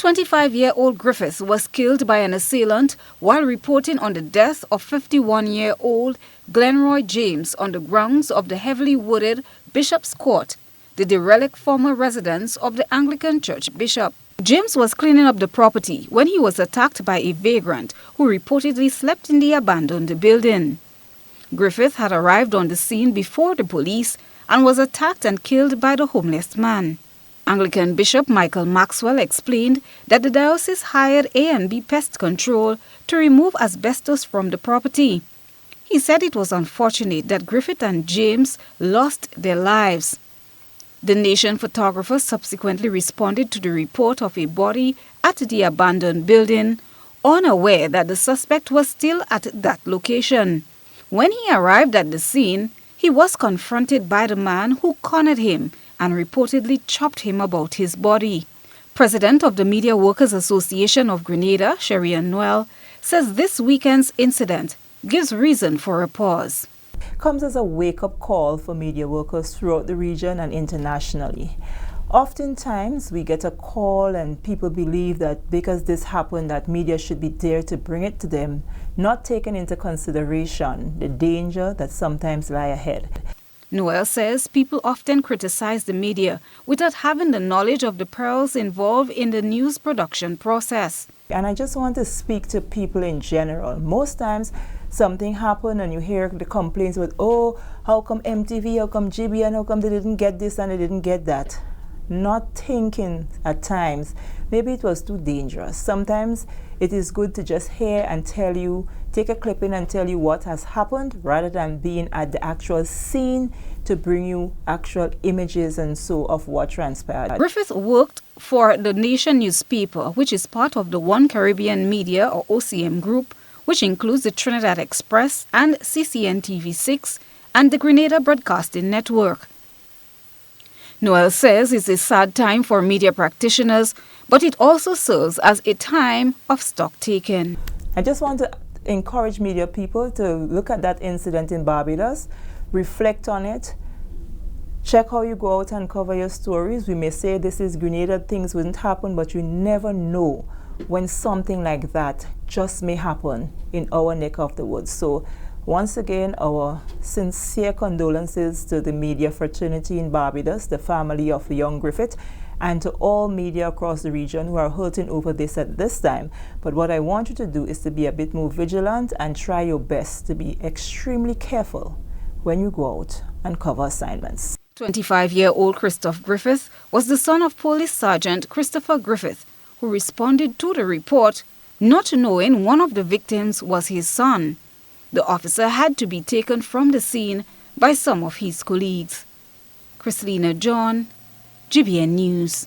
25-year-old Griffith was killed by an assailant while reporting on the death of 51-year-old Glenroy James on the grounds of the heavily wooded Bishop's Court, the derelict former residence of the Anglican Church bishop. James was cleaning up the property when he was attacked by a vagrant who reportedly slept in the abandoned building. Griffith had arrived on the scene before the police and was attacked and killed by the homeless man. Anglican Bishop Michael Maxwell explained that the diocese hired A&B Pest Control to remove asbestos from the property. He said it was unfortunate that Griffith and James lost their lives. The Nation photographer subsequently responded to the report of a body at the abandoned building, unaware that the suspect was still at that location. When he arrived at the scene, he was confronted by the man who cornered him and reportedly chopped him about his body. President of the Media Workers Association of Grenada, Sherrian Noel, says this weekend's incident gives reason for a pause. Comes as a wake-up call for media workers throughout the region and internationally. Oftentimes we get a call and people believe that because this happened that media should be there to bring it to them, not taking into consideration the danger that sometimes lie ahead. Noel says people often criticize the media without having the knowledge of the perils involved in the news production process. And I just want to speak to people in general. Most times something happened and you hear the complaints with, oh, how come MTV, how come GBN, how come they didn't get this and they didn't get that? Not thinking at times, maybe it was too dangerous. Sometimes it is good to just hear and tell you, take a clipping and tell you what has happened rather than being at the actual scene to bring you actual images and so of what transpired. Griffith worked for the Nation newspaper, which is part of the One Caribbean Media or OCM group, which includes the Trinidad Express and CCN TV6 and the Grenada Broadcasting Network. Noel says it's a sad time for media practitioners, but it also serves as a time of stock taking. I just want to encourage media people to look at that incident in Barbados, reflect on it, check how you go out and cover your stories. We may say this is Grenada, things wouldn't happen, but you never know when something like that just may happen in our neck of the woods. So once again, our sincere condolences to the media fraternity in Barbados, the family of the young Griffith, and to all media across the region who are hurting over this at this time. But what I want you to do is to be a bit more vigilant and try your best to be extremely careful when you go out and cover assignments. 25-year-old Christoph Griffith was the son of Police Sergeant Christopher Griffith, who responded to the report, not knowing one of the victims was his son. The officer had to be taken from the scene by some of his colleagues. Christina John, GBN News.